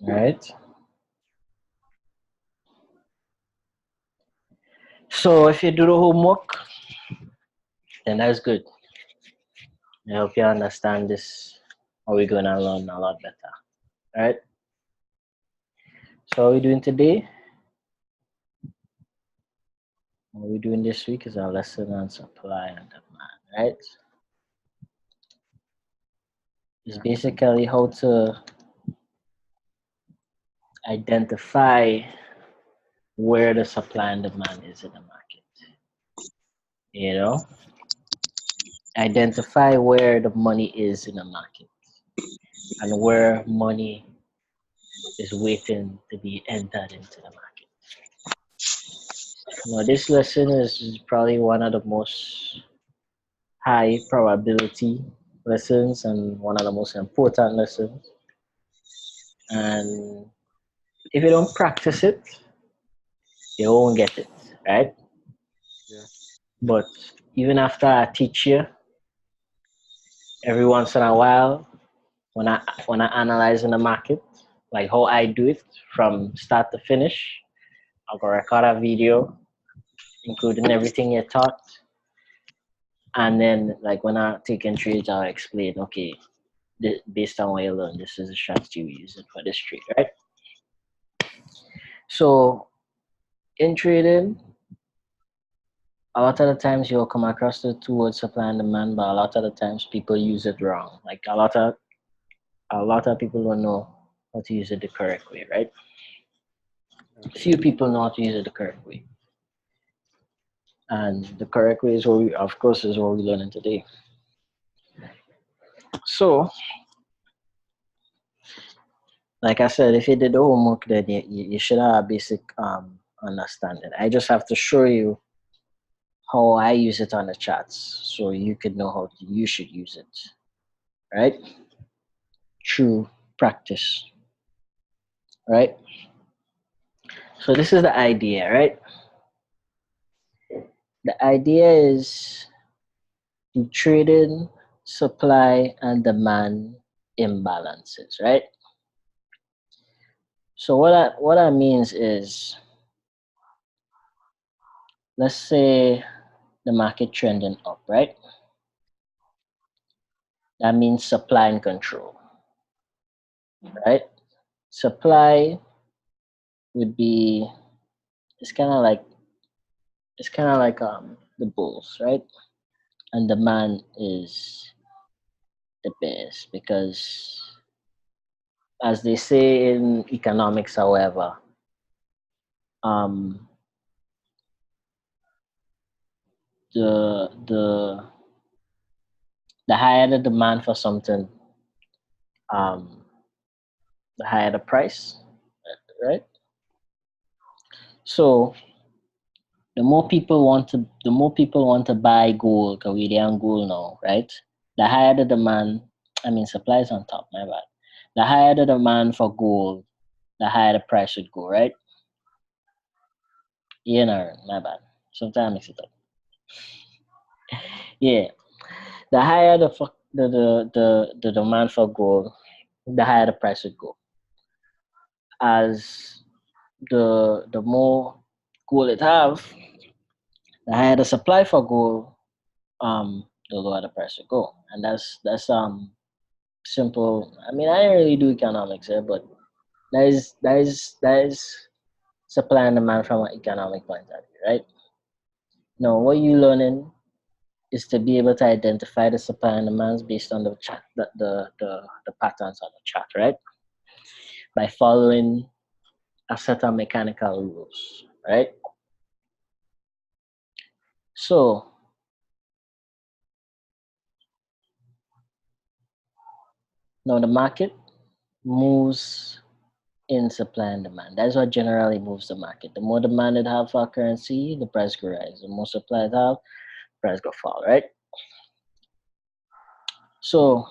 right? So if you do the homework, then that's good. I hope you understand this, or we're gonna learn a lot better, right? So what we're doing today, what we're doing this week is our lesson on supply and demand, right? It's basically how to identify where the supply and demand is in the market. You know, identify where the money is in the market and where money is waiting to be entered into the market. Now, this lesson is probably one of the most high probability lessons and one of the most important lessons. And if you don't practice it, you won't get it, right? Yeah. But even after I teach you, every once in a while, when I analyze in the market, like how I do it from start to finish, I'll go record a video, including everything you taught, and then like when I take in trades, I'll explain, okay, based on what you learned, this is the strategy we use it for this trade, right? So in trading, a lot of the times you'll come across the two words supply and demand, but a lot of the times people use it wrong. Like a lot of people don't know how to use it the correct way, right? Okay. Few people know how to use it the correct way. And the correct way is what we, of course, is what we're learning today. So, like I said, if you did the homework, then you should have a basic understanding. I just have to show you how I use it on the charts so you could know how you should use it, right? Through practice, right? So this is the idea, right? The idea is to trade in supply and demand imbalances, right? So what that means is, let's say the market trending up, right? That means supply and control, right? Supply would be, it's kind of like the bulls, right? And demand is the bears because, as they say in economics, however, um, the the higher the demand for something, um, the higher the price, right? So the more people want to buy gold, because we on gold now, right? The higher the demand, I mean supply is on top, my bad. The higher the demand for gold, the higher the price should go, right? Yeah, no, my bad. Sometimes I mix it up. Yeah. The higher the demand for gold, the higher the price would go. As the more gold it have, the higher the supply for gold, the lower the price would go. And that's simple. I mean, I didn't really do economics here, but that is supply and demand from an economic point of view, right? Now, what you learning is to be able to identify the supply and demands based on the chart, the patterns on the chart, right? By following a set of mechanical rules, right? So now the market moves in supply and demand. That's what generally moves the market. The more demand it have for a currency, the price go rise. The more supply it have, price go fall, right? So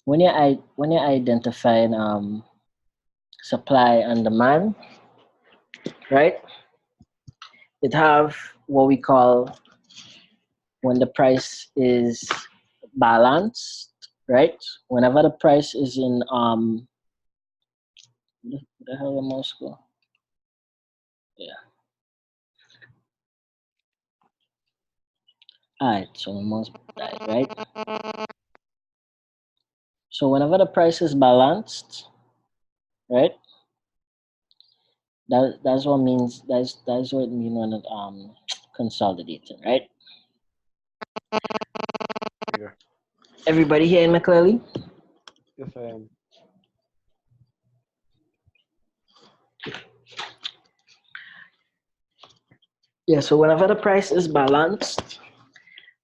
when you're identifying supply and demand, right? It have what we call when the price is balanced, right? Whenever the price is in where the hell the mouse go? Yeah. Alright, so the mouse died, right? So whenever the price is balanced, right? That's what means that's what it means when it consolidating, right? Yeah. Everybody hearing me clearly? Yes, I am. Yeah, so whenever the price is balanced,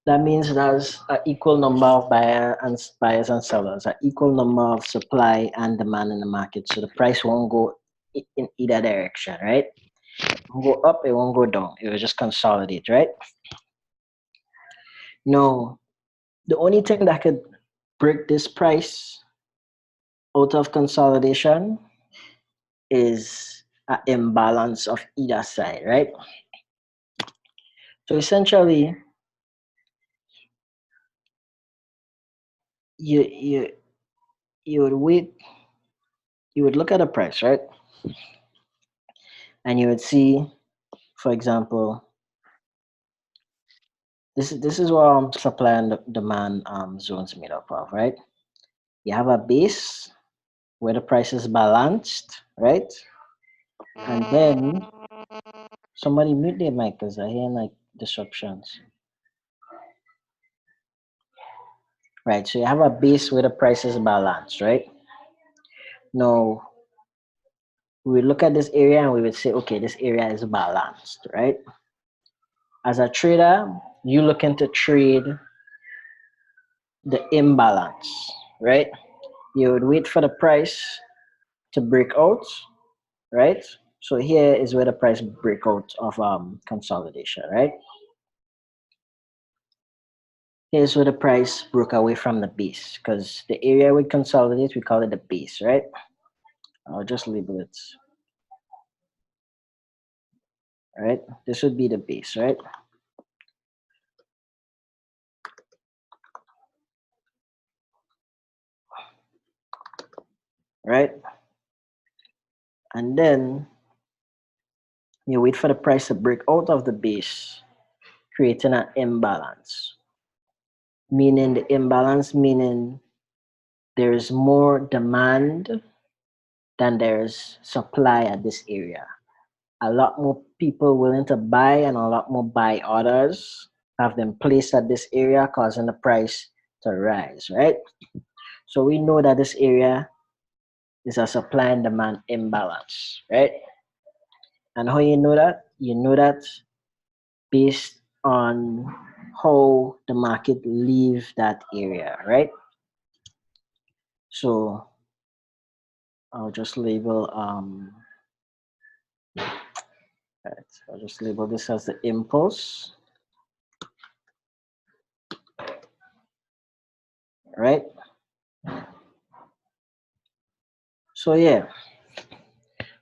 that means there's an equal number of buyers and sellers, an equal number of supply and demand in the market. So the price won't go in either direction, right? It won't go up, it won't go down. It will just consolidate, right? No, the only thing that could break this price out of consolidation is an imbalance of either side, right? So essentially, you you would wait, you would look at a price, right? And you would see, for example, this is what supply and demand zones made up of, right? You have a base where the price is balanced, right? And then somebody mute their mic because I hear like disruptions. Right, so you have a base where the price is balanced, right? Now we would look at this area and we would say, okay, this area is balanced, right? As a trader, you looking to trade the imbalance, right? You would wait for the price to break out, right? So here is where the price break out of consolidation, right? Here's where the price broke away from the base because the area we consolidate, we call it the base, right? I'll just label it, right? This would be the base, right? Right? And then you wait for the price to break out of the base, creating an imbalance. Meaning the imbalance, meaning there's more demand than there's supply at this area. A lot more people willing to buy and a lot more buy orders have been placed at this area, causing the price to rise, right? So we know that this area is a supply and demand imbalance, right? And how you know that? You know that based on how the market leave that area, right? So I'll just label right, I'll just label this as the impulse, right? So yeah,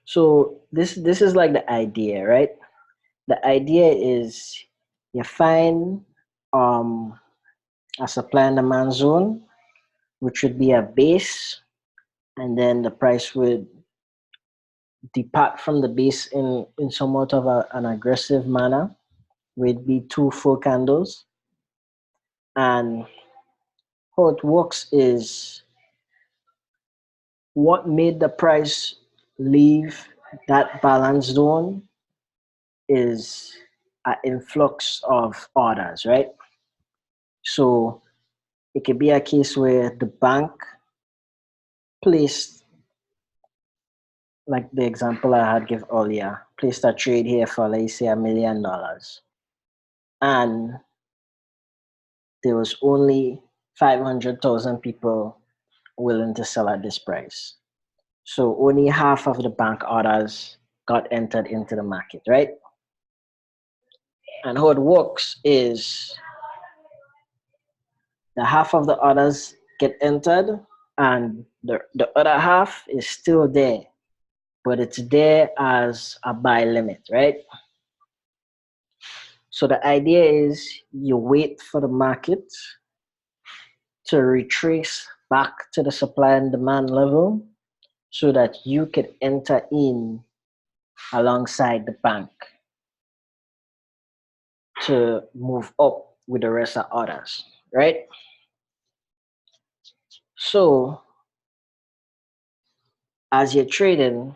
so this is like the idea, right? The idea is you find a supply and demand zone, which would be a base, and then the price would depart from the base in somewhat of an aggressive manner, would be 2 full candles. And how it works is what made the price leave that balance zone is an influx of orders, right? So it could be a case where the bank placed, like the example I had give earlier, placed a trade here for, let's say, $1 million. And there was only 500,000 people willing to sell at this price. So only half of the bank orders got entered into the market, right? And how it works is the half of the orders get entered and the other half is still there, but it's there as a buy limit, right? So the idea is you wait for the market to retrace back to the supply and demand level so that you could enter in alongside the bank to move up with the rest of others, right? So as you're trading,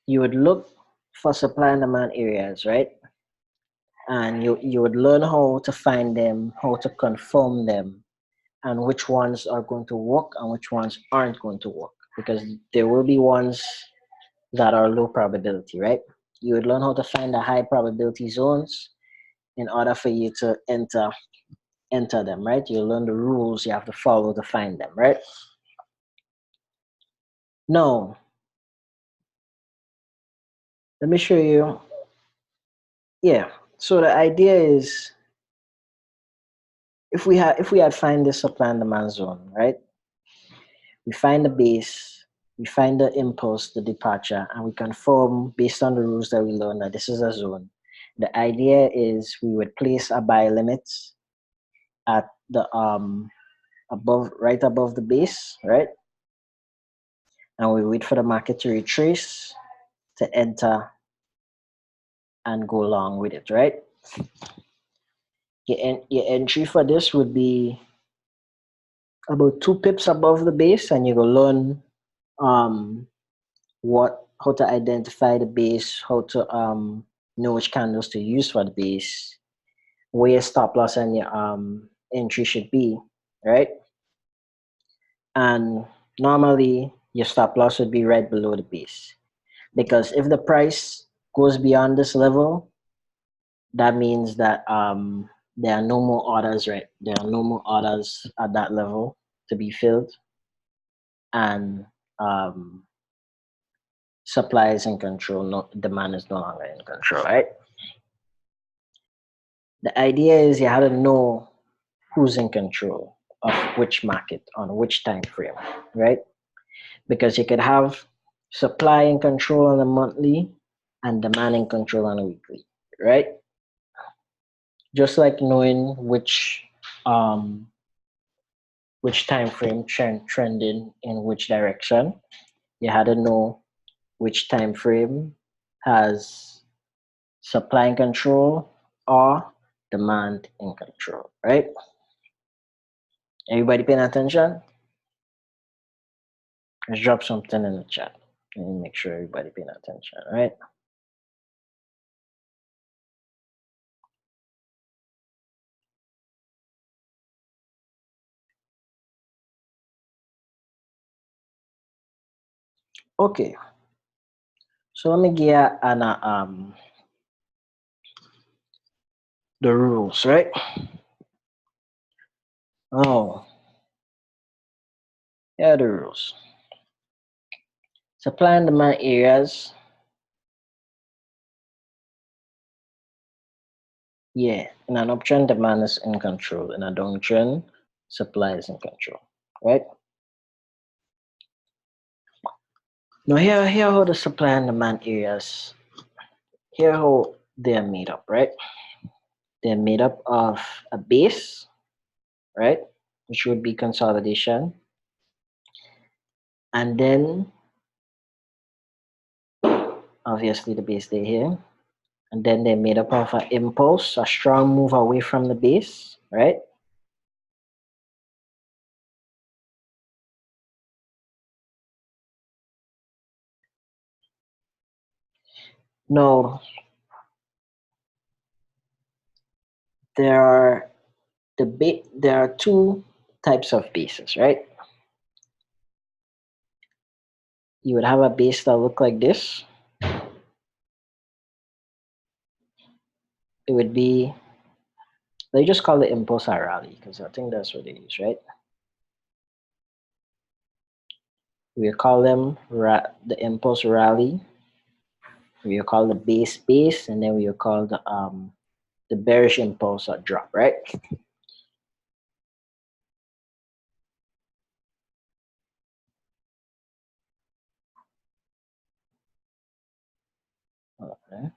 you would look for supply and demand areas, right? And you would learn how to find them, how to confirm them, and which ones are going to work and which ones aren't going to work. Because there will be ones that are low probability, right? You would learn how to find the high probability zones in order for you to enter them, right? You learn the rules you have to follow to find them, right? Now, let me show you. Yeah. So the idea is if we had find the supply and demand zone, right? We find the base, we find the impulse, the departure, and we confirm based on the rules that we learned that this is a zone. The idea is we would place a buy limit at the right above the base, right? And we wait for the market to retrace to enter and go along with it, right? Your entry for this would be about 2 pips above the base, and you will learn um, how to identify the base, how to know which candles to use for the base, where your stop loss and your entry should be, right? And normally your stop loss would be right below the base, because if the price goes beyond this level, that means that there are no more orders, right? There are no more orders at that level to be filled, and um, supply is in control, no demand is no longer in control, right? The idea is you have to know who's in control of which market on which time frame, right? Because you could have supply in control on a monthly and demand in control on a weekly, right? Just like knowing which time frame trending in which direction, you had to know which time frame has supply in control or demand in control, right? Everybody paying attention? Let's drop something in the chat. Let me make sure everybody paying attention, right? Okay, so let me get the rules, right? Oh, yeah, the rules. Supply and demand areas. Yeah, in an uptrend, demand is in control. In a downtrend, supply is in control, right? Now here how the supply and demand areas, here how they're made up, right? They're made up of a base, right? Which would be consolidation. And then obviously the base day here. And then they're made up of an impulse, a strong move away from the base, right? Now, there are two types of bases, right? You would have a base that look like this. It would be, they just call it impulse or rally because I think that's what they use, right? We call them the impulse rally. We call the base, and then we call the bearish impulse or drop, right? Okay.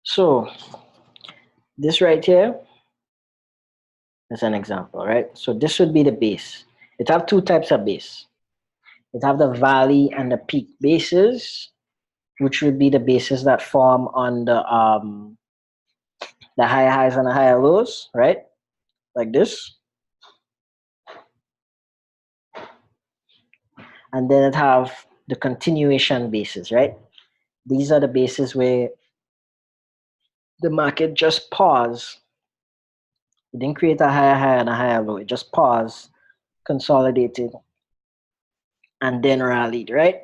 So this right here is an example, right? So this would be the base. It have two types of base. It have the valley and the peak bases, which would be the bases that form on the higher highs and the higher lows, right? Like this. And then it have the continuation bases, right? These are the bases where the market just pause. It didn't create a higher high and a higher low. It just paused, consolidated, and then rallied, right?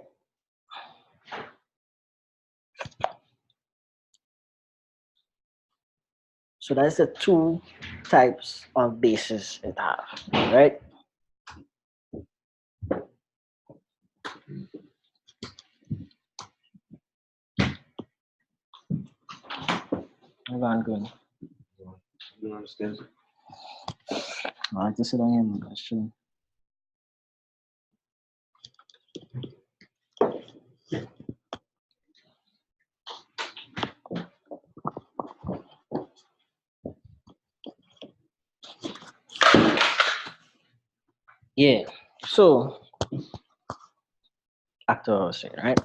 So that's the two types of bases it have, right? Hold on, good. You don't understand? I like to sit on him. That's true. Yeah. So back to what I was saying, right?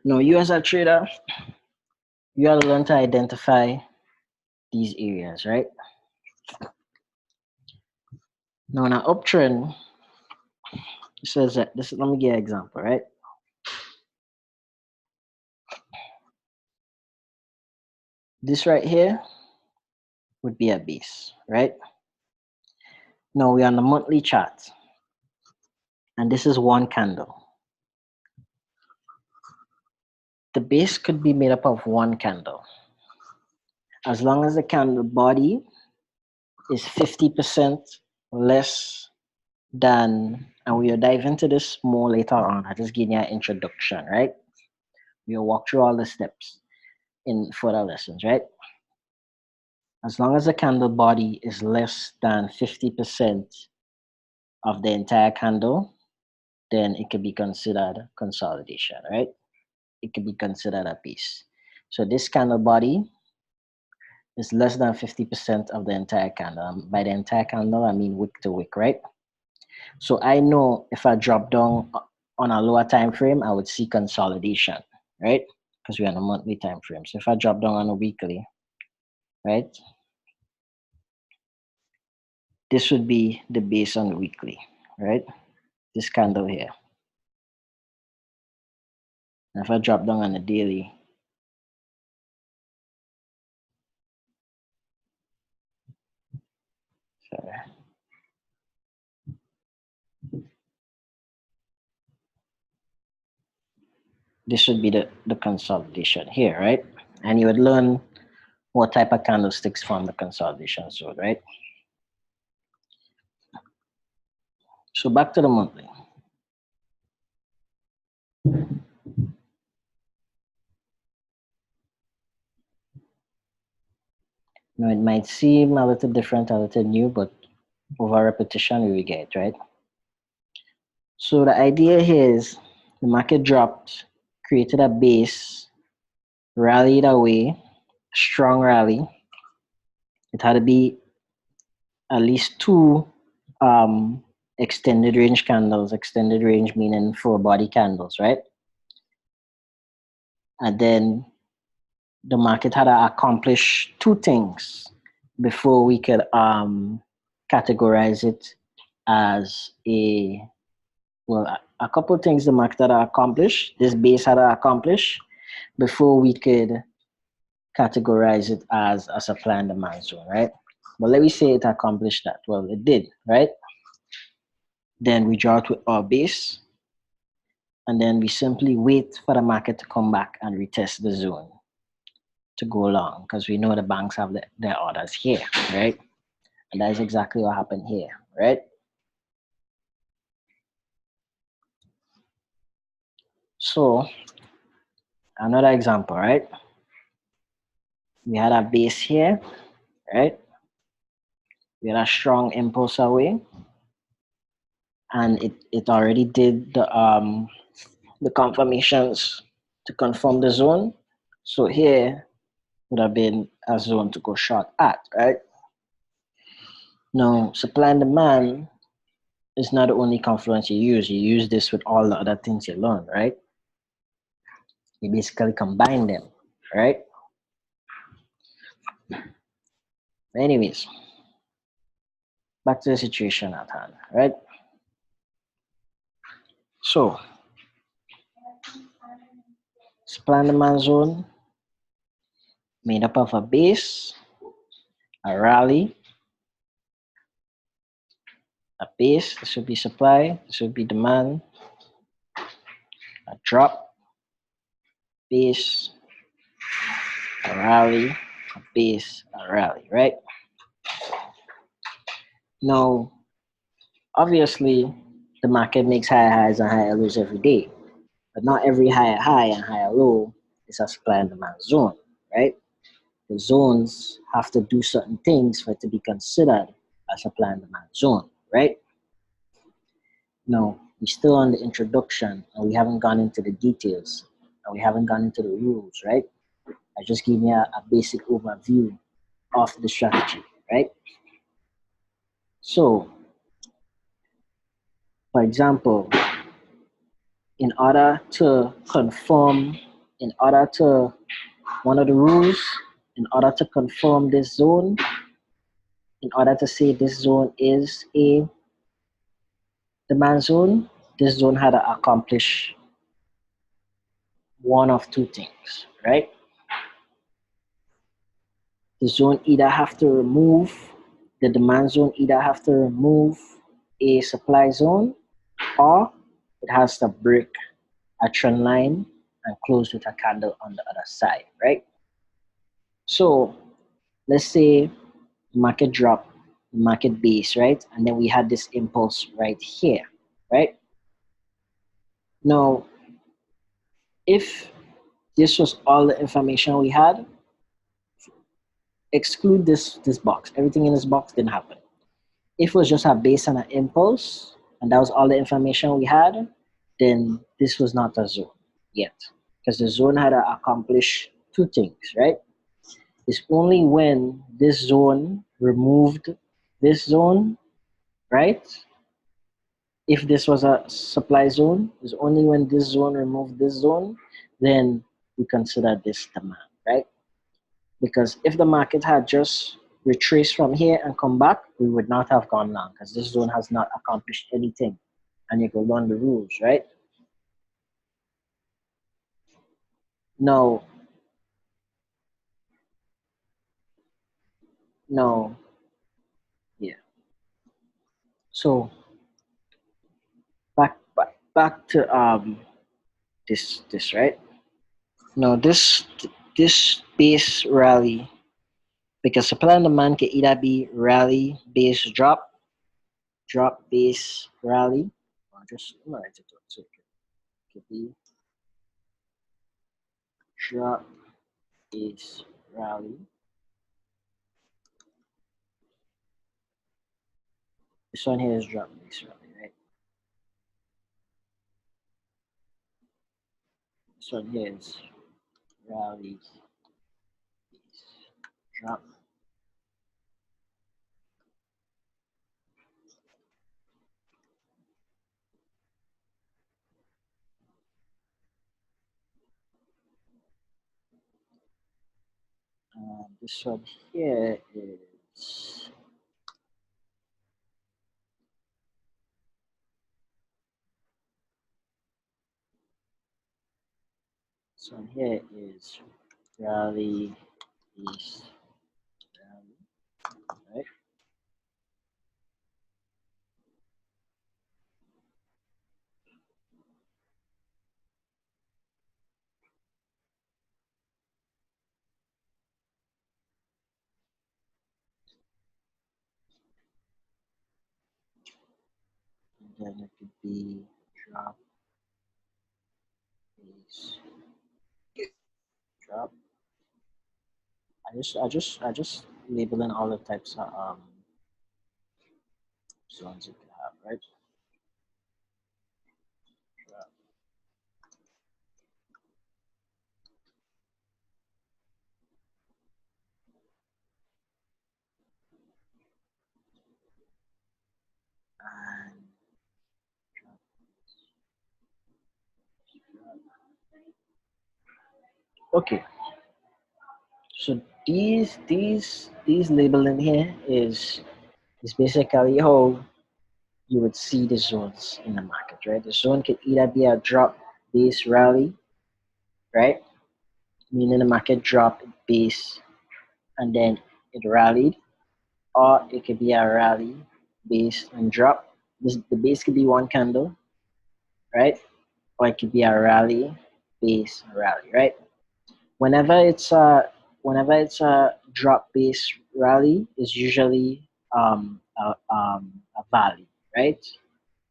Now, you as a trader, you have to learn to identify these areas, right? Now, in an uptrend, it says that this. Let me give you an example, right? This right here would be a base, right? Now we're on the monthly chart, and this is one candle. The base could be made up of one candle. As long as the candle body is 50% less than, and we'll dive into this more later on. I just gave you an introduction, right? We'll walk through all the steps in further lessons, right? As long as the candle body is less than 50% of the entire candle, then it could be considered consolidation, right? It could be considered a piece. So this candle body is less than 50% of the entire candle. By the entire candle, I mean wick to wick, right? So I know if I drop down on a lower time frame, I would see consolidation, right? Because we're on a monthly time frame. So if I drop down on a weekly, right? This would be the base on the weekly, right? This candle here. And if I drop down on the daily, sorry. This would be the consolidation here, right? And you would learn what type of candlesticks form the consolidation zone, right? So back to the monthly. Now it might seem a little different, a little new, but over repetition we will get it, right? So the idea here is the market dropped, created a base, rallied away, strong rally. It had to be at least two extended range candles, extended range meaning full body candles, right? And then the market had to accomplish two things before we could categorize it as a couple of things the market had to accomplish, this base had to accomplish before we could categorize it as a supply and demand zone, right? But let me say it accomplished that. Well, it did, right? Then we draw it with our base, and then we simply wait for the market to come back and retest the zone to go long, because we know the banks have their orders here, right? And that is exactly what happened here, right? So another example, right? We had a base here, right? We had a strong impulse away, and it already did the the confirmations to confirm the zone. So here would have been a zone to go short at, right? Now, supply and demand is not the only confluence you use. You use this with all the other things you learn, right? You basically combine them, right? Anyways, back to the situation at hand, right? So, supply and demand zone made up of a base, a rally, a base, this would be supply, this would be demand, a drop, base, a rally, a base, a rally, right? Now, obviously, the market makes higher highs and higher lows every day, but not every higher high and higher low is a supply and demand zone, right? The zones have to do certain things for it to be considered a supply and demand zone, right? Now, we're still on the introduction and we haven't gone into the details and we haven't gone into the rules, right? I just gave you a basic overview of the strategy, right? So, for example, in order to conform, in order to, one of the rules, in order to conform this zone, in order to say this zone is a demand zone, this zone had to accomplish one of two things, right? The zone either have to remove, the demand zone either have to remove a supply zone or it has to break a trend line and close with a candle on the other side, right? So let's say the market drop, the market base, right? And then we had this impulse right here, right? Now, if this was all the information we had, exclude this box. Everything in this box didn't happen. If it was just a base and an impulse, and that was all the information we had, then this was not a zone yet. Because the zone had to accomplish two things, right? It's only when this zone removed this zone, right? If this was a supply zone, it's only when this zone removed this zone, then we consider this demand, right? Because if the market had just retraced from here and come back, we would not have gone long because this zone has not accomplished anything. And you can learn the rules, right? No, no, yeah. So back to this right. No, this base rally because supply and demand can either be rally base drop, drop base rally, or just I'm gonna write it down so it could be drop base rally. This one here is drop base rally, right? This one here is rally base drop. This one here is this one here is rally base rally, right? And then it could be drop base drop. I just labeling all the types of zones you can have, right? Drop. Okay, so these labeling here is basically how you would see the zones in the market, right? The zone could either be a drop base rally, right? Meaning the market dropped base and then it rallied, or it could be a rally base and drop. The base could be one candle, right? Or it could be a rally base rally, right? Whenever it's a drop base rally, is usually a valley, right?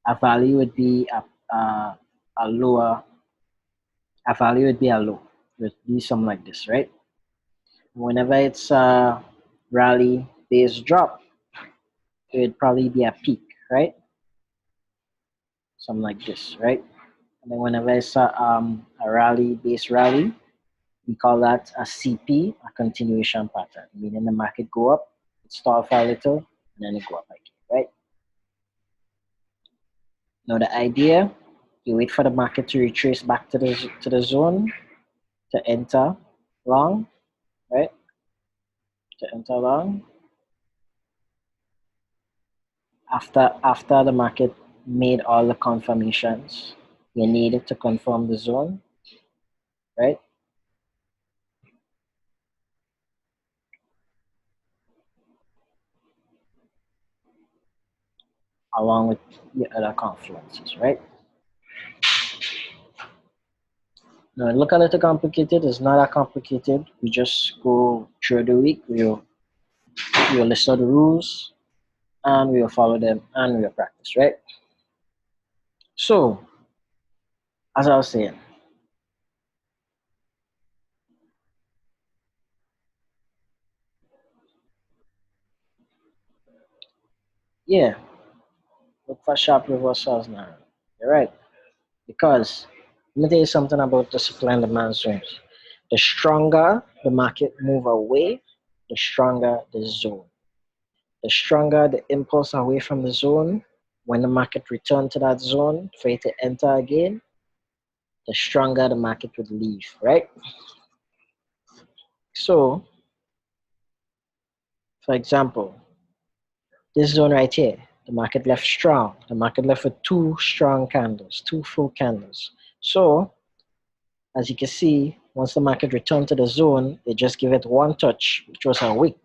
A valley would be a lower, a valley would be a low. It would be something like this, right? Whenever it's a rally base drop, it would probably be a peak, right? Something like this, right? And then whenever it's a rally base rally, we call that a CP, a continuation pattern, meaning the market go up, it stall for a little, and then it go up again, right? Now the idea, you wait for the market to retrace back to the zone to enter long, right? To enter long. After the market made all the confirmations you needed to confirm the zone, right? Along with the other confluences, right? Now, look a little complicated. It's not that complicated. We just go through the week. We'll listen to the rules and we'll follow them and we'll practice, right? So, as I was saying, yeah, look for sharp reversals now. You're right. Because let me tell you something about the supply and demand zones. The stronger the market move away, the stronger the zone. The stronger the impulse away from the zone, when the market return to that zone for it to enter again, the stronger the market would leave, right? So, for example, this zone right here, the market left strong. The market left with two strong candles, two full candles. So, as you can see, once the market returned to the zone, they just give it one touch, which was a wick,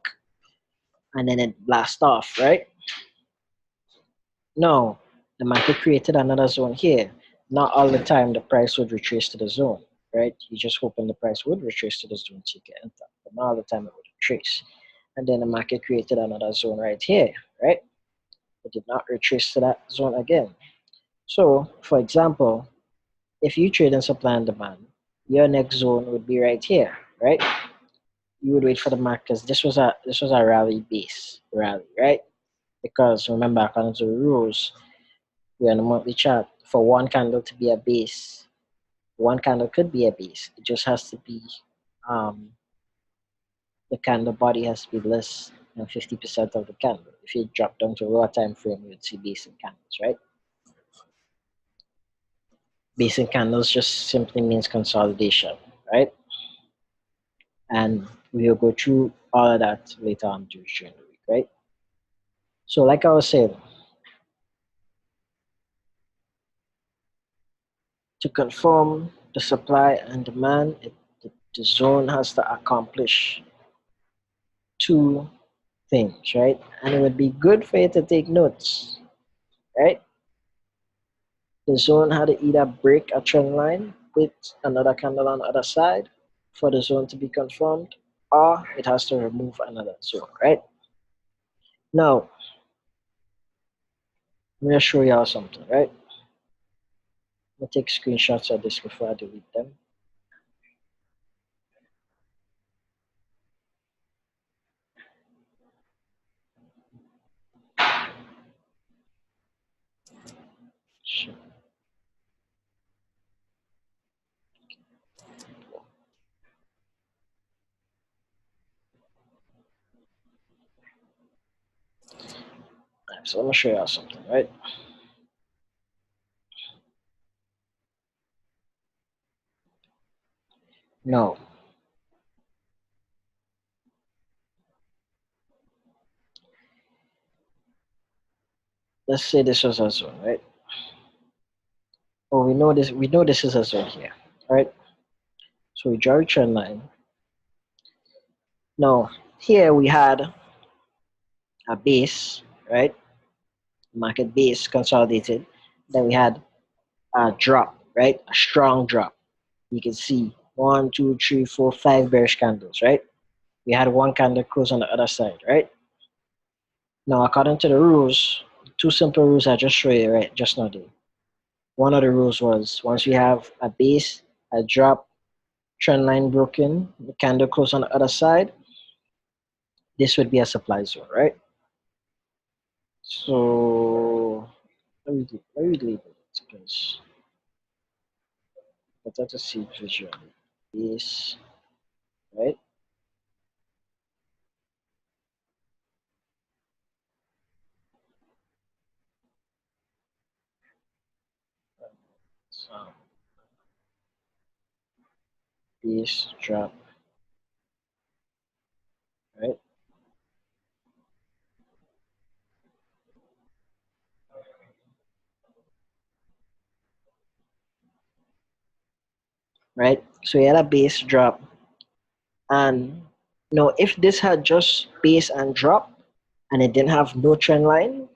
and then it blast off, right? No, the market created another zone here. Not all the time the price would retrace to the zone, right? You just hoping the price would retrace to the zone so you can enter, but not all the time it would retrace. And then the market created another zone right here, right? It did not retrace to that zone again. So, for example, if you trade in supply and demand, your next zone would be right here, right? You would wait for the market because this was a rally base rally, right? Because remember, according to the rules, we're on a monthly chart. For one candle to be a base, one candle could be a base. It just has to be um, the candle body has to be less than 50% of the candle. If you drop down to a lower time frame, you would see basic candles, right? Basic candles just simply means consolidation, right? And we'll go through all of that later on during the week, right? So, like I was saying, to confirm the supply and demand, the zone has to accomplish two things, right? And it would be good for you to take notes, right? The zone had to either break a trend line with another candle on the other side for the zone to be confirmed, or it has to remove another zone, right? Now, let me show y'all something, right? Let me take screenshots of this before I delete them. Sure. So let me show y'all something, right? No. let's say this was a zone, right? Oh, we know this is a zone here, right? So we draw a trend line. Now, here we had a base, right? Market base consolidated. Then we had a drop, right? A strong drop. You can see one, two, three, four, five bearish candles, right? We had one candle close on the other side, right? Now, according to the rules, two simple rules I just showed you, right? Just now, there. One of the rules was once we have a base, a drop, trend line broken, the candle close on the other side, this would be a supply zone, right? So let me label it because better to see it visually. Base, right? So base, drop, right? Right? So we had a base drop, and if this had just base and drop, and it didn't have no trend line,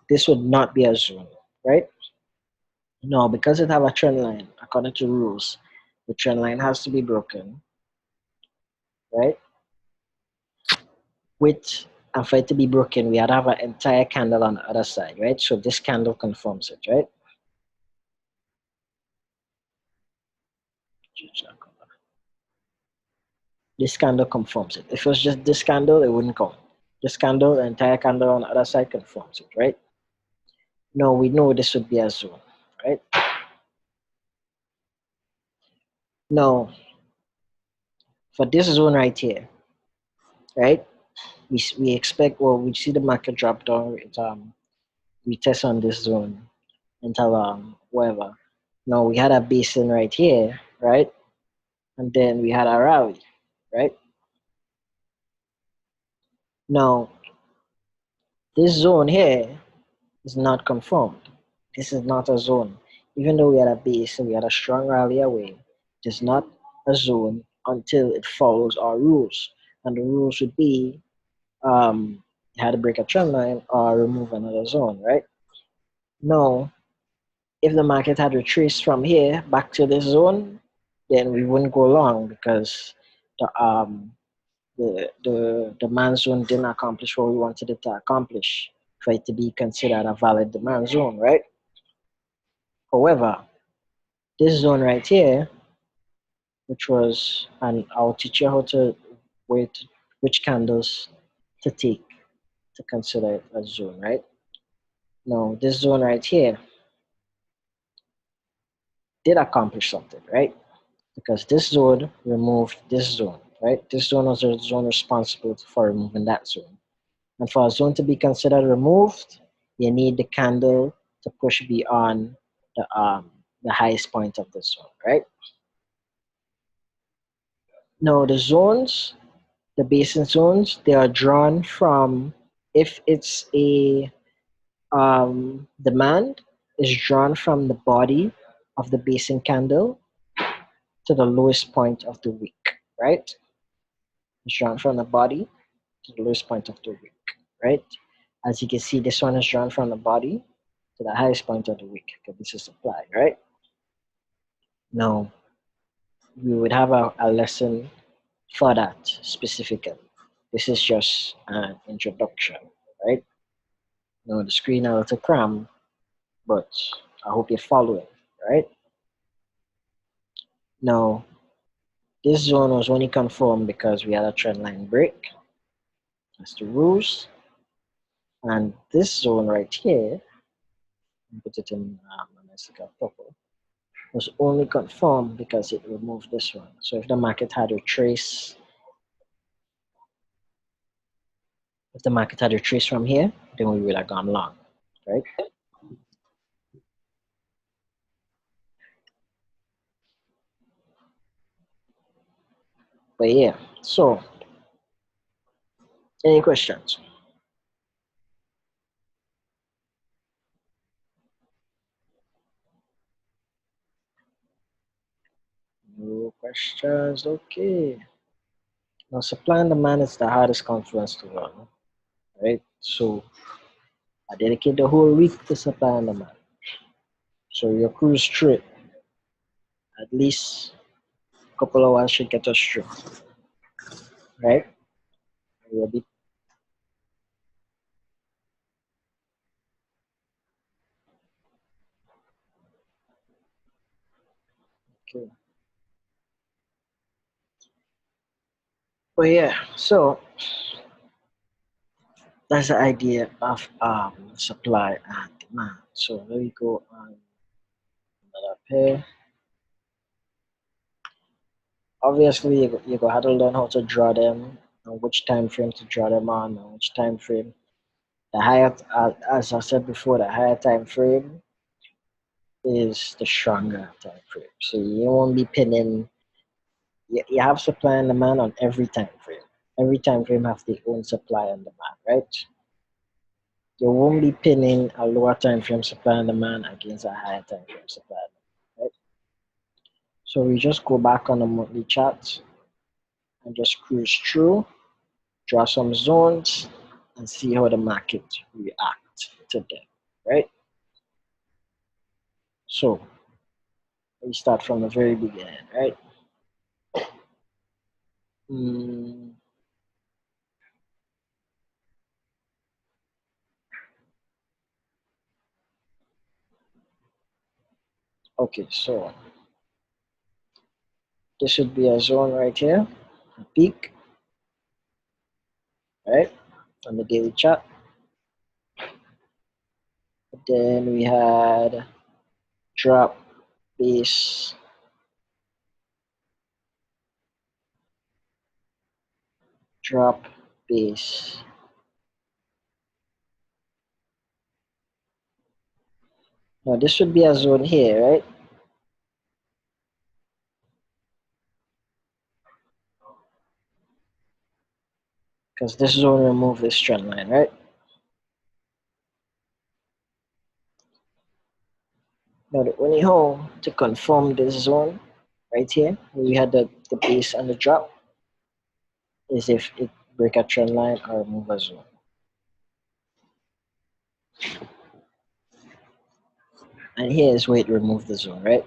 this would not be a zone, right? No, because it have a trend line, according to rules, the trend line has to be broken, right? With and for it to be broken, we had to have an entire candle on the other side, right? So this candle confirms it, right? This candle confirms it. If it was just this candle, it wouldn't count. This candle, the entire candle on the other side confirms it, right? No, we know this would be a zone, right? Now, for this zone right here, right? We expect, well, we see the market drop down. We test on this zone until whatever. Now we had a basin right here, right? And then we had a rally, right? Now this zone here is not confirmed. This is not a zone. Even though we had a base and we had a strong rally away, it is not a zone until it follows our rules. And the rules would be you had to break a trend line or remove another zone, right? Now, if the market had retraced from here back to this zone, then we wouldn't go long because the demand zone didn't accomplish what we wanted it to accomplish for it to be considered a valid demand zone, right? However, this zone right here, which was, and I'll teach you how to wait which candles to take to consider it a zone, right? Now, this zone right here did accomplish something, right? Because this zone removed this zone, right? This zone was the zone responsible for removing that zone. And for a zone to be considered removed, you need the candle to push beyond the highest point of the zone, right? Now the zones, the basin zones, they are drawn from, if it's a demand, is drawn from the body of the basin candle to the lowest point of the wick, right? It's drawn from the body to the lowest point of the wick, right? As you can see, this one is drawn from the body to the highest point of the wick, because this is supply, right? Now, we would have a lesson for that specifically. This is just an introduction, right? Now, the screen a little cramped, but I hope you're following, right? Now, this zone was only confirmed because we had a trend line break. That's the rules. And this zone right here, put it in a nice little purple, was only confirmed because it removed this one. So if the market had retraced, from here, then we would have gone long, right? But yeah, so any questions? questions. Okay. Now, supply and demand is the hardest confluence to run, right? So, I dedicate the whole week to supply and demand. So, your cruise trip, at least a couple of hours should get us through, right? We'll be okay. But yeah, so that's the idea of supply and demand. So let me go on another pair. Obviously, you go have to learn how to draw them, and which time frame to draw them on, and which time frame. The higher, as I said before, the higher time frame is the stronger time frame. So you won't be pinning. You have supply and demand on every time frame. Every time frame have their own supply and demand, right? You won't be pinning a lower time frame supply and demand against a higher time frame supply and demand, right? So we just go back on the monthly chart and just cruise through, draw some zones, and see how the market react to them, right? So we start from the very beginning, right? Mm, okay, so this should be a zone right here, a peak, right? On the daily chart. Then we had drop, base, drop, base. Now this should be a zone here, right? Because this zone remove this trend line, right? Now the only hole to confirm this zone right here, where we had the base and the drop, is if it break a trend line or move a zone. And here is where it removed the zone, right?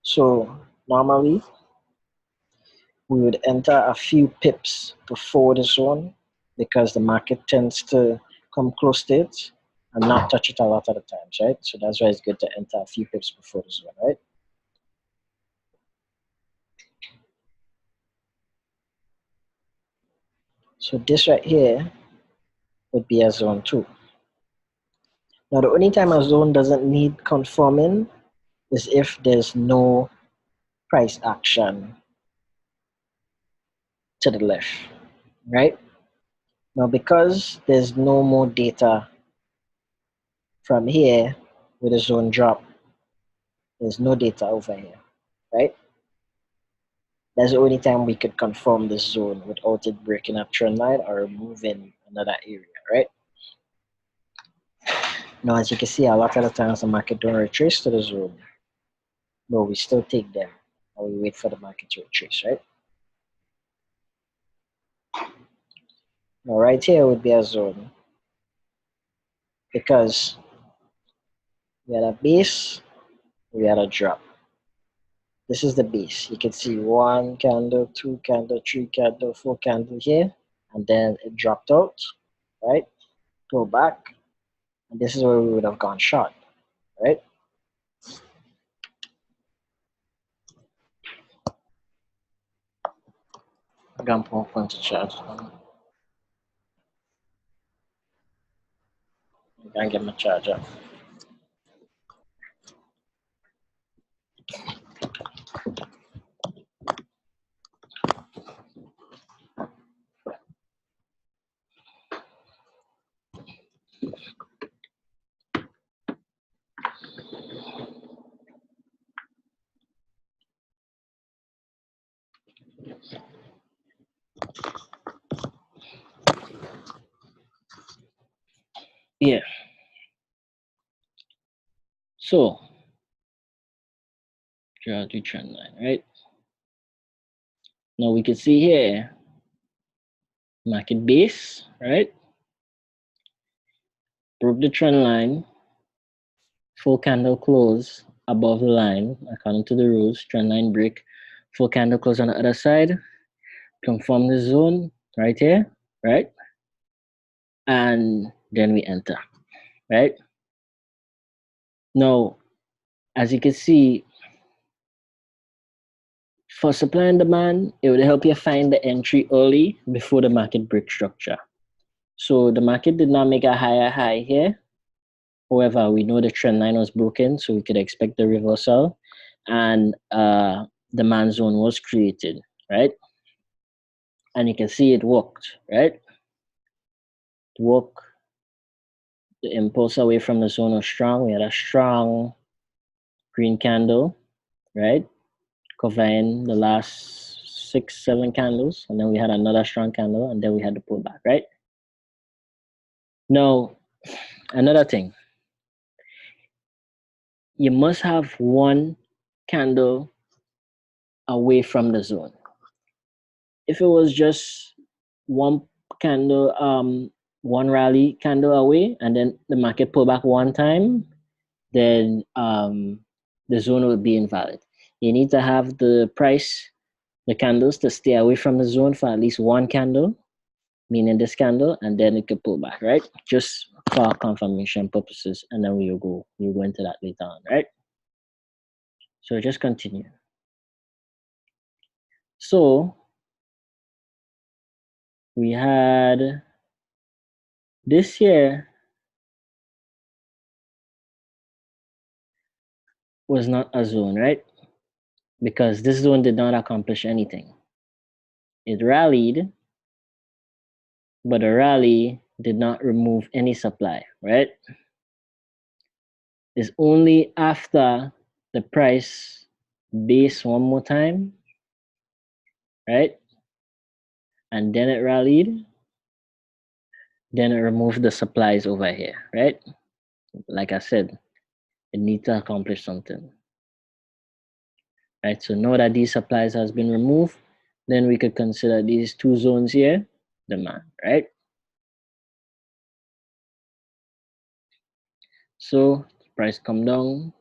So normally we would enter a few pips before the zone because the market tends to come close to it and not touch it a lot of the times, right? So that's why it's good to enter a few pips before the zone, right? So this right here would be a zone 2. Now the only time a zone doesn't need conforming is if there's no price action to the left, right? Now because there's no more data from here with a zone drop, there's no data over here, right? That's the only time we could confirm this zone without it breaking a trend line or moving another area, right? Now, as you can see, a lot of the times the market don't retrace to the zone, but we still take them and we wait for the market to retrace, right? Now, right here would be a zone because we had a base, we had a drop. This is the base. You can see 1 candle, 2 candle, 3 candle, 4 candle here, and then it dropped out, right? Go back, and this is where we would have gone short, right? I'm gonna put my phone to charge. I'm gonna get my charger. Yeah. So draw the trend line, right? Now we can see here, market base, right? Broke the trend line, full candle close above the line, according to the rules, trend line break, full candle close on the other side, confirm the zone right here, right? And then we enter, right? Now, as you can see, for supply and demand, it would help you find the entry early before the market break structure. So the market did not make a higher high here. However, we know the trend line was broken, so we could expect the reversal, and demand zone was created, right? And you can see it worked, right? It worked. The impulse away from the zone was strong. We had a strong green candle, right? Covering the last 6, 7 candles, and then we had another strong candle, and then we had the pullback, right? Now, another thing, you must have one candle away from the zone. If it was just one candle, one rally candle away, and then the market pull back one time, then the zone would be invalid. You need to have the price, the candles, to stay away from the zone for at least one candle, meaning this candle, and then it could pull back, right? Just for confirmation purposes, and then we'll go into that later on, right? So just continue. So we had this year was not a zone, right? Because this zone did not accomplish anything. It rallied, but the rally did not remove any supply, right? It's only after the price base one more time, right? And then it rallied, then it removed the supplies over here, right? Like I said, it needs to accomplish something, right? So now that these supplies has been removed, then we could consider these two zones here demand, right? So price come down.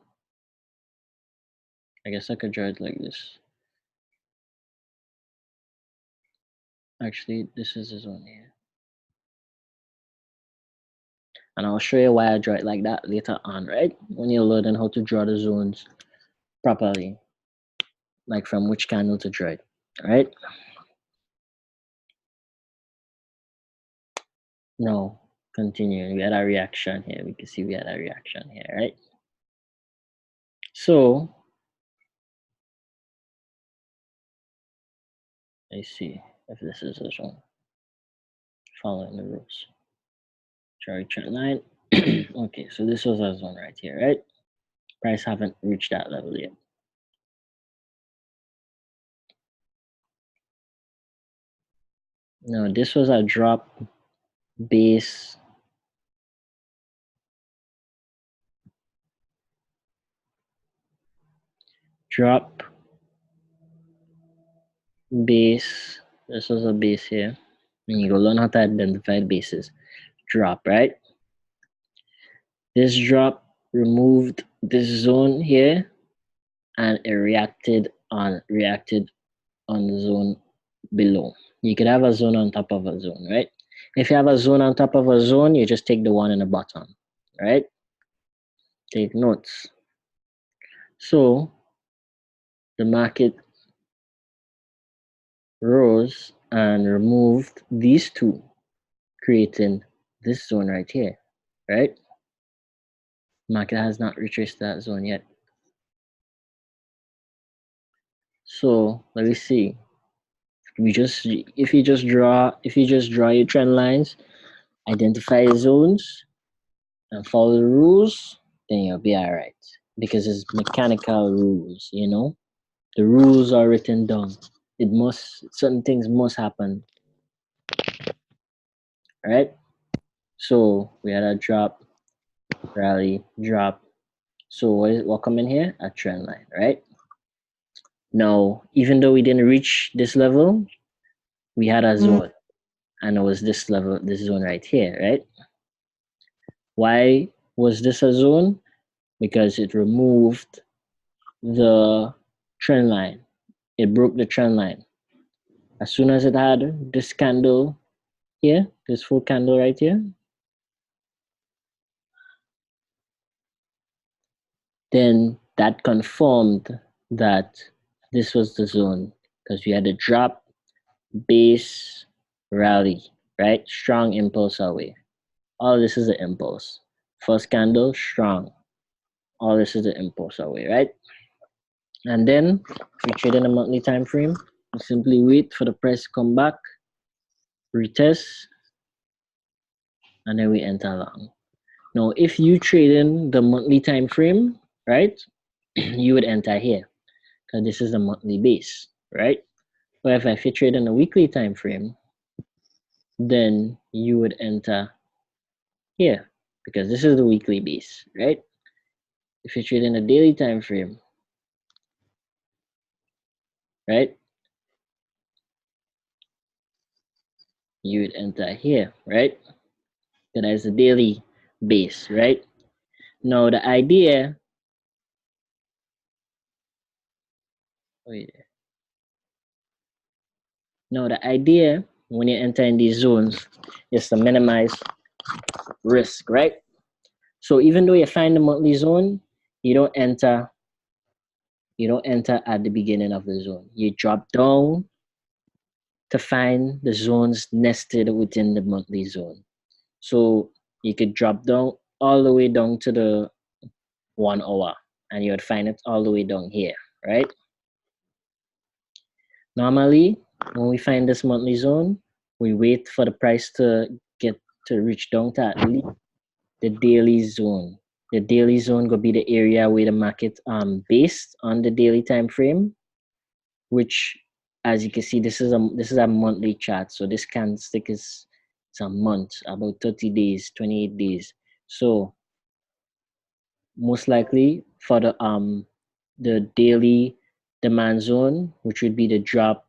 I guess I could draw it like this. Actually, this is the zone here. And I'll show you why I draw it like that later on, right? When you're learning how to draw the zones properly, like from which candle to draw it, right? Now, continue. We had a reaction here. We can see we had a reaction here, right? So, let's see if this is a zone. Following the rules. Draw a trend line. Okay, so this was a zone right here, right? Price haven't reached that level yet. Now, this was a drop base drop base. This was a base here. And you go learn how to identify bases. Drop, right? This drop removed this zone here, and it reacted on the zone below. You could have a zone on top of a zone, right? If you have a zone on top of a zone, you just take the one in the bottom, right? Take notes. So the market rose and removed these two, creating this zone right here, right? Market has not retraced that zone yet. So let me see. If you just draw your trend lines, identify zones, and follow the rules, then you'll be all right. Because it's mechanical rules, you know. The rules are written down. Certain things must happen, right? So we had a drop, rally, drop. So what come in here? A trend line, right? Now, even though we didn't reach this level, we had a zone, and it was this level, this zone right here, right? Why was this a zone? Because it removed the trend line. It broke the trend line. As soon as it had this candle here, this full candle right here, then that confirmed that this was the zone because we had a drop, base, rally, right? Strong impulse away. All this is the impulse. First candle, strong. All this is the impulse away, right? And then we trade in a monthly time frame. We simply wait for the price to come back, retest, and then we enter long. Now, if you trade in the monthly time frame, right, you would enter here because this is the monthly base, right? But if you trade in a weekly time frame, then you would enter here because this is the weekly base, right? If you trade in a daily time frame, right, you would enter here, right? Because that's the daily base, right? Now the idea, wait, now the idea when you enter in these zones is to minimize risk, right? So even though you find the monthly zone, you don't enter at the beginning of the zone. You drop down to find the zones nested within the monthly zone. So you could drop down all the way down to the 1 hour and you would find it all the way down here, right? Normally, when we find this monthly zone, we wait for the price to get to reach down to at least the daily zone. The daily zone could be the area where the market based on the daily time frame, which as you can see, this is a monthly chart. So this candlestick is it's a month, about 30 days, 28 days. So most likely for the daily demand zone, which would be the drop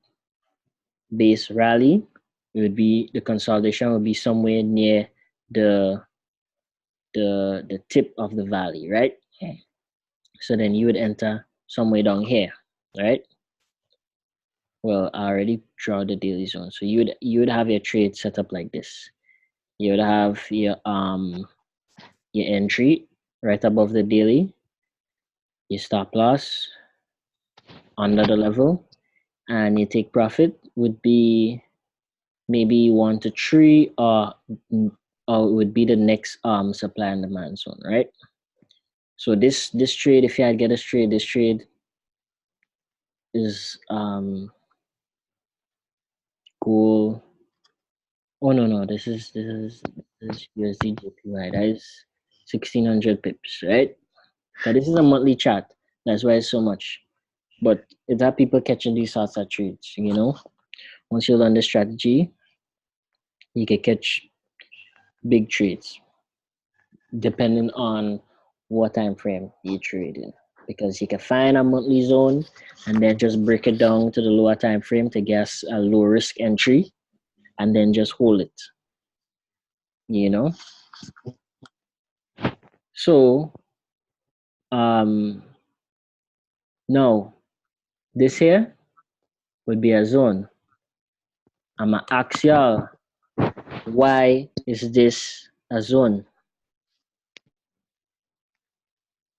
base rally, it would be the consolidation would be somewhere near the the tip of the valley, right? So then you would enter somewhere down here, right? Well, I already draw the daily zone. So you would have your trade set up like this. You would have your entry right above the daily, your stop loss under the level, and your take profit would be maybe 1 to 3, or it would be the next supply and demand zone, right? So this trade, if you had get this trade is cool. Oh no, this is USD JPY. That is 1600 pips, right? Now this is a monthly chart. That's why it's so much. But it's that people catching these sorts of trades, you know. Once you learn the strategy, you can catch big trades depending on what time frame you trade in. Because you can find a monthly zone and then just break it down to the lower time frame to guess a low risk entry and then just hold it, you know. So now this here would be a zone. I'ma ask y'all, why is this a zone?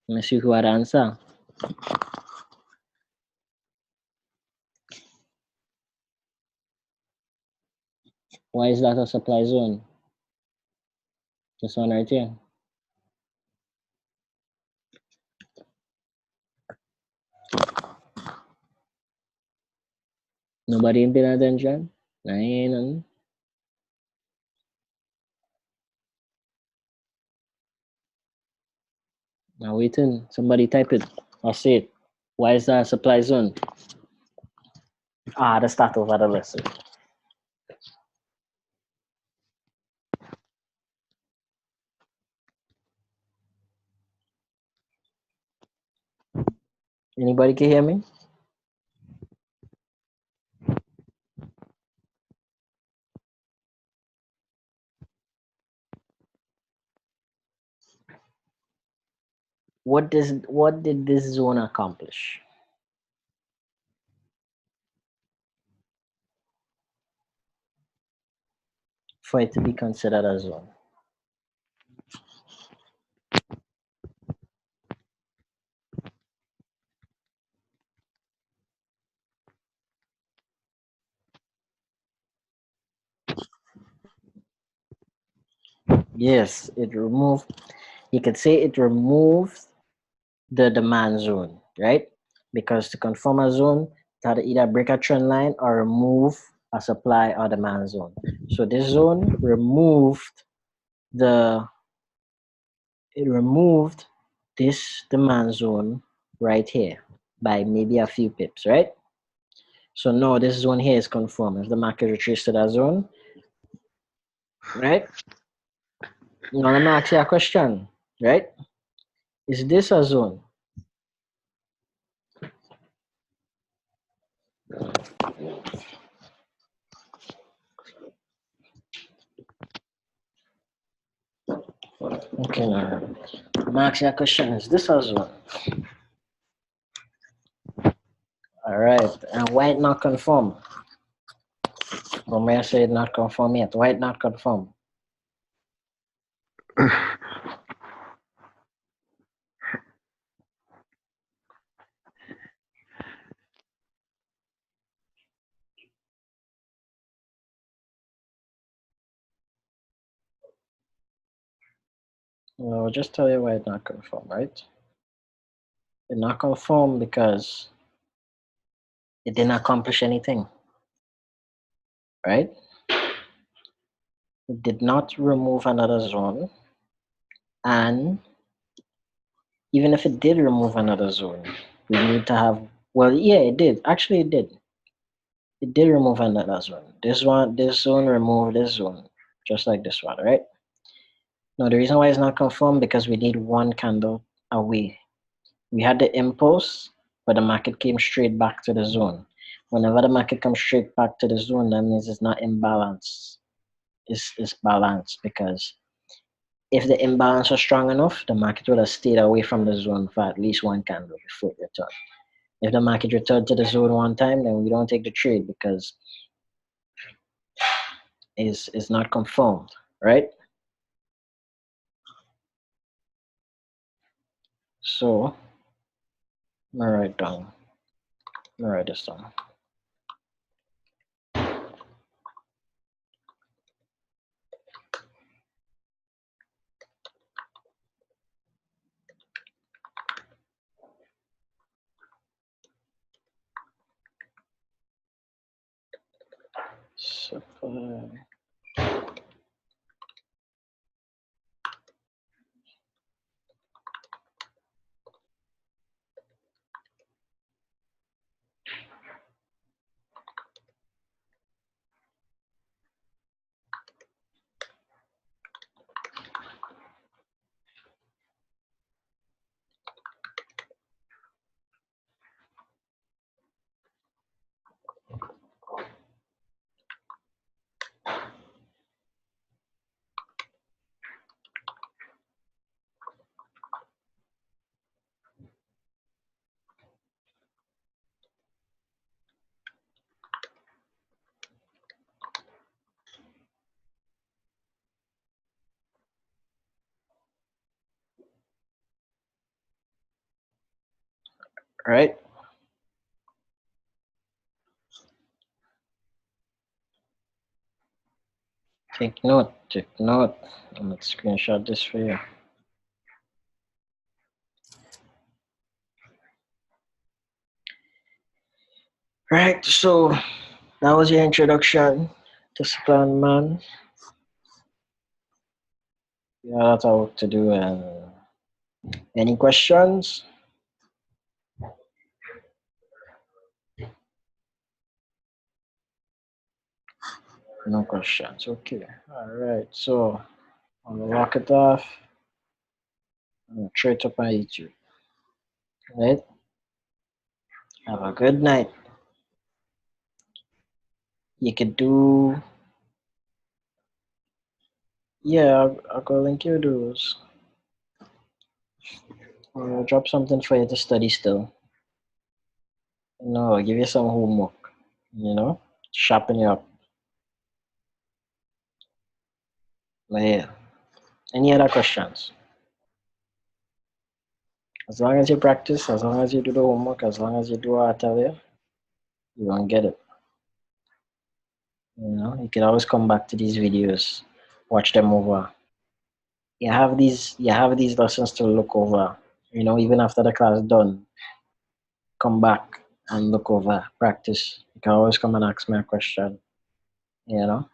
Let me see who had answer. Why is that a supply zone? This one right here. Nobody ain't paying attention? Nah, ain't nothing. Now waiting. Somebody type it or say it. Why is that a supply zone? The start over the lesson. Anybody can hear me? what did this zone accomplish? For it to be considered a zone. Yes, you could say it removed the demand zone, right? Because to conform a zone, it had to either break a trend line or remove a supply or demand zone. So this zone the removed this demand zone right here by maybe a few pips, right? So now this zone here is conform. If the market retreats to that zone, right? Now let me ask you a question, right? Is this a zone? Okay, now let me ask you a question. Is this a zone? All right, and why it not conform? When I say it not conform yet, why it not conform? Well, I'll just tell you why it not conform, right? It not conform because it didn't accomplish anything, right? It did not remove another zone, and even if it did remove another zone, we need to have, well, yeah, it did. Actually, it did. It did remove another zone. This zone removed this zone, just like this one, right? Now, the reason why it's not conform because we need one candle away. We had the impulse, but the market came straight back to the zone. Whenever the market comes straight back to the zone, that means it's not imbalanced. It's balanced because if the imbalance was strong enough, the market would have stayed away from the zone for at least one candle before it returned. If the market returned to the zone one time, then we don't take the trade because it's not confirmed, right? So I'm gonna write down. I'm gonna write this down. Supply. Right? Take note, take note. I'm gonna screenshot this for you. Right, so that was your introduction to supply and demand. Yeah, that's our work to do. And any questions? No questions. Okay. All right. So I'm gonna lock it off. I'm gonna throw it up on YouTube. Right. Have a good night. You could do. Yeah, I'll go link your dues. Drop something for you to study still. No, give you some homework, sharpen you up. But yeah. Any other questions? As long as you practice, as long as you do the homework, as long as you do what I tell you, you're gonna get it. You can always come back to these videos, watch them over. You have these lessons to look over. Even after the class done, come back and look over, practice. You can always come and ask me a question. You know.